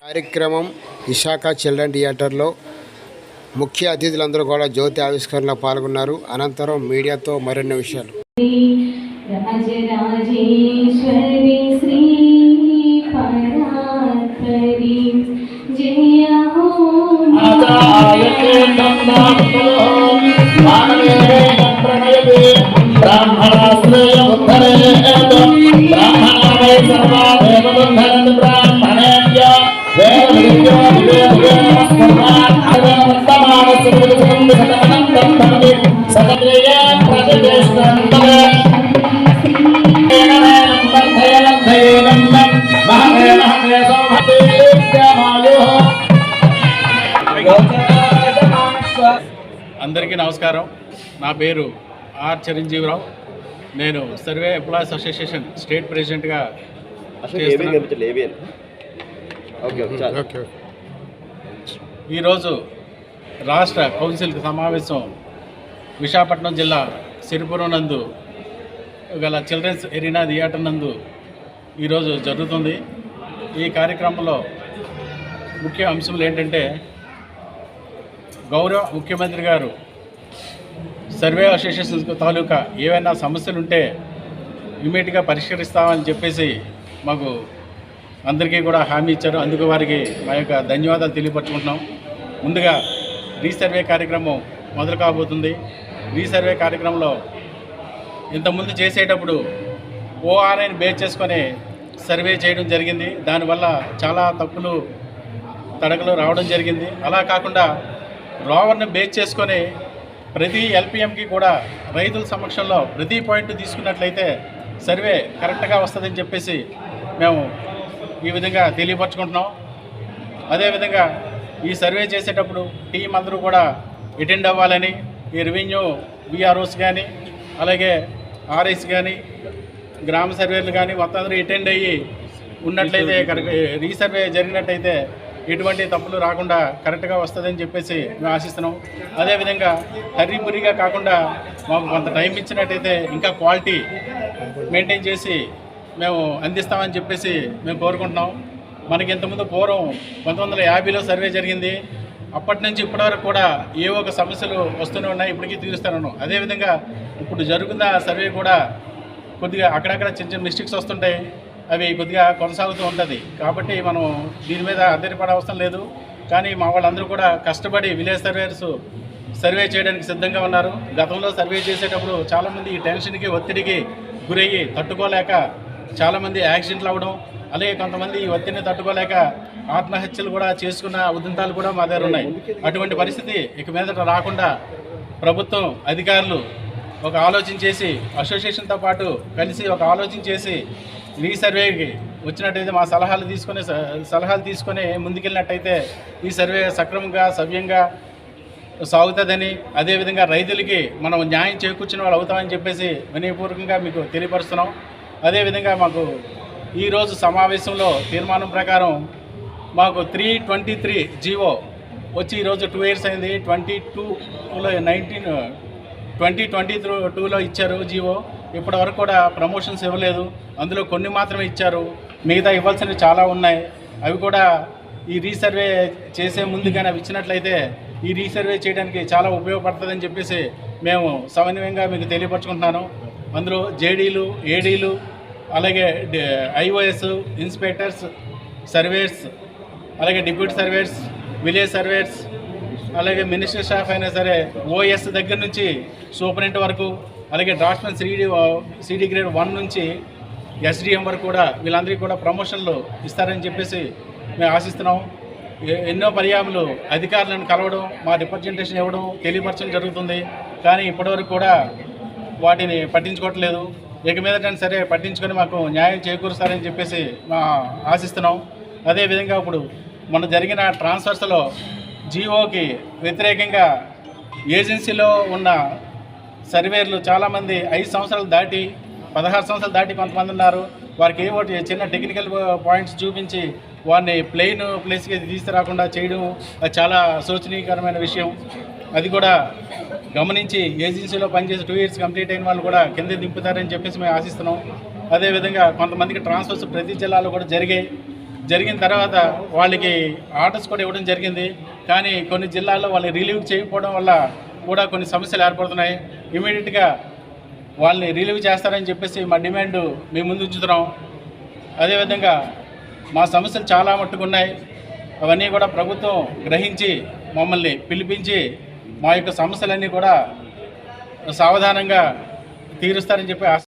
కార్యక్రమం విశాఖ చిల్డ్రన్ థియేటర్లో ముఖ్య అతిథులందరూ కూడా జ్యోతి ఆవిష్కరణలో పాల్గొన్నారు. అనంతరం మీడియాతో మరిన్ని విషయాలు. అందరికీ నమస్కారం. నా పేరు ఆర్ చిరంజీవిరావు. నేను సర్వే ఎంప్లాయీస్ అసోసియేషన్ స్టేట్ ప్రెసిడెంట్గా ఈరోజు రాష్ట్ర కౌన్సిల్ సమావేశం విశాఖపట్నం జిల్లా సిరిపురం నందు గల చిల్డ్రన్స్ ఎరీనా థియేటర్ నందు ఈరోజు జరుగుతుంది. ఈ కార్యక్రమంలో ముఖ్య అంశములు ఏంటంటే, గౌరవ ముఖ్యమంత్రి గారు సర్వే అసోసియేషన్ తాలూకా ఏవైనా సమస్యలు ఉంటే ఇమీడియట్గా పరిష్కరిస్తామని చెప్పేసి మాకు అందరికీ కూడా హామీ ఇచ్చారు. అందుకు వారికి మా యొక్క ధన్యవాదాలు తెలియపరుచుకుంటున్నాం. ముందుగా రీసర్వే కార్యక్రమం మొదలు కాబోతుంది. రీసర్వే కార్యక్రమంలో ఇంతకుముందు చేసేటప్పుడు ఓఆర్ఐని బేస్ చేసుకొని సర్వే చేయడం జరిగింది. దానివల్ల చాలా తప్పులు తడకలు రావడం జరిగింది. అలా కాకుండా రోవర్ని బేస్ చేసుకొని ప్రతి ఎల్పిఎంకి కూడా రైతుల సమక్షంలో ప్రతి పాయింట్ తీసుకున్నట్లయితే సర్వే కరెక్ట్గా వస్తుందని చెప్పేసి మేము ఈ విధంగా తెలియపరచుకుంటున్నాం. అదేవిధంగా ఈ సర్వే చేసేటప్పుడు టీం అందరూ కూడా అటెండ్ అవ్వాలని, ఈ రెవెన్యూ విఆర్ఓస్ కానీ అలాగే ఆర్ఐస్ కానీ గ్రామ సర్వేలు కానీ మొత్తం అందరూ అటెండ్ అయ్యి ఉన్నట్లయితే రీసర్వే జరిగినట్టయితే ఎటువంటి తప్పులు రాకుండా కరెక్ట్గా వస్తుందని చెప్పేసి మేము ఆశిస్తున్నాం. అదేవిధంగా హర్రీబురిగా కాకుండా మాకు కొంత టైం ఇచ్చినట్టయితే ఇంకా క్వాలిటీ మెయింటైన్ చేసి మేము అందిస్తామని చెప్పేసి మేము కోరుకుంటున్నాం. మనకి ఇంతకుముందు పూర్వం 1950లో సర్వే జరిగింది. అప్పటి నుంచి ఇప్పటివరకు కూడా ఏ ఒక సమస్యలు వస్తూనే ఉన్నాయి, ఇప్పటికీ తీరుస్తాను. అదేవిధంగా ఇప్పుడు జరుగుతున్న సర్వే కూడా కొద్దిగా అక్కడక్కడ చిన్న చిన్న మిస్టేక్స్ వస్తుంటాయి, అవి కొద్దిగా కొనసాగుతూ ఉంటుంది. కాబట్టి మనం దీని మీద ఆధారపడే అవసరం లేదు. కానీ మా వాళ్ళందరూ కూడా కష్టపడి విలేజ్ సర్వేయర్స్ సర్వే చేయడానికి సిద్ధంగా ఉన్నారు. గతంలో సర్వే చేసేటప్పుడు చాలామంది ఈ టెన్షన్కి ఒత్తిడికి గురయ్యి తట్టుకోలేక చాలామంది యాక్సిడెంట్లు అవ్వడం, అలాగే కొంతమంది ఈ ఒత్తిడిని తట్టుకోలేక ఆత్మహత్యలు కూడా చేసుకున్న ఉదంతాలు కూడా మా దగ్గర ఉన్నాయి. అటువంటి పరిస్థితి ఇక మీదట రాకుండా ప్రభుత్వం అధికారులు ఒక ఆలోచన చేసి అసోసియేషన్తో పాటు కలిసి ఒక ఆలోచన చేసి రీసర్వేకి వచ్చినట్టయితే మా సలహాలు తీసుకొని ముందుకెళ్ళినట్టయితే ఈ సర్వే సక్రమంగా సవ్యంగా సాగుతుందని, అదేవిధంగా రైతులకి మనం న్యాయం చేకూర్చిన వాళ్ళు అవుతామని చెప్పేసి వినయపూర్వకంగా మీకు తెలియపరుస్తున్నాం. అదేవిధంగా మాకు ఈరోజు సమావేశంలో తీర్మానం ప్రకారం మాకు 323 జీవో వచ్చి ఈరోజు 2 years అయింది. 2022లో ఇచ్చారు జీవో. ఇప్పటి వరకు కూడా ప్రమోషన్స్ ఇవ్వలేదు. అందులో కొన్ని మాత్రమే ఇచ్చారు, మిగతా ఇవ్వాల్సినవి చాలా ఉన్నాయి. అవి కూడా ఈ రీసర్వే చేసే ముందుగానే అవి ఇచ్చినట్లయితే ఈ రీసర్వే చేయడానికి చాలా ఉపయోగపడుతుందని చెప్పేసి మేము సమన్వయంగా మీకు తెలియపరచుకుంటున్నాను. అందులో జేడీలు, ఏడీలు, అలాగే ఐఓఎస్, ఇన్స్పెక్టర్స్, సర్వేయర్స్, అలాగే డిప్యూటీ సర్వేయర్స్, విలేజ్ సర్వేయర్స్, అలాగే మినిస్టర్ స్టాఫ్ అయినా సరే ఓఎస్ దగ్గర నుంచి సూపరింటెండెంట్ వరకు, అలాగే డ్రాఫ్ట్మెన్ సిడి గ్రేడ్ 1 నుంచి ఎస్డిఎం వరకు కూడా వీళ్ళందరికీ కూడా ప్రమోషన్లు ఇస్తారని చెప్పేసి మేము ఆశిస్తున్నాం. ఎన్నో పర్యాములు అధికారులను కలవడం, మా రిప్రజెంటేషన్ ఇవ్వడం, తెలియపరచడం జరుగుతుంది. కానీ ఇప్పటివరకు కూడా వాటిని పట్టించుకోవట్లేదు. ఇక మీదటైనా సరే పట్టించుకొని మాకు న్యాయం చేకూరుస్తారని చెప్పేసి మా ఆశిస్తున్నాం. అదేవిధంగా ఇప్పుడు మొన్న జరిగిన ట్రాన్స్ఫర్స్లో జీఓకి వ్యతిరేకంగా ఏజెన్సీలో ఉన్న సర్వేర్లు చాలామంది 5 సంవత్సరాలు దాటి 16 సంవత్సరాలు దాటి కొంతమంది ఉన్నారు. వారికి ఏవో చిన్న టెక్నికల్ పాయింట్స్ చూపించి వారిని ప్లెయిన్ ప్లేస్కి తీసుకురాకుండా చేయడం చాలా శోచనీయకరమైన విషయం. అది కూడా గమనించి ఏజెన్సీలో పనిచేసి 2 years కంప్లీట్ అయిన వాళ్ళు కూడా కింద దింపుతారని చెప్పేసి మేము ఆశిస్తున్నాం. అదేవిధంగా కొంతమందికి ట్రాన్స్ఫర్స్ ప్రతి జిల్లాలో కూడా జరిగిన తర్వాత వాళ్ళకి ఆర్డర్స్ కూడా ఇవ్వడం జరిగింది. కానీ కొన్ని జిల్లాల్లో వాళ్ళని రిలీవ్ చేయకపోవడం వల్ల కూడా కొన్ని సమస్యలు ఏర్పడుతున్నాయి. ఇమీడియట్గా వాళ్ళని రిలీవ్ చేస్తారని చెప్పేసి మా డిమాండ్ మేము ముందు ఉంచుతున్నాం. అదేవిధంగా మా సమస్యలు చాలా మట్టుకున్నాయి. అవన్నీ కూడా ప్రభుత్వం గ్రహించి మమ్మల్ని పిలిపించి మా యొక్క సమస్యలన్నీ కూడా సావధానంగా తీరుస్తారని చెప్పి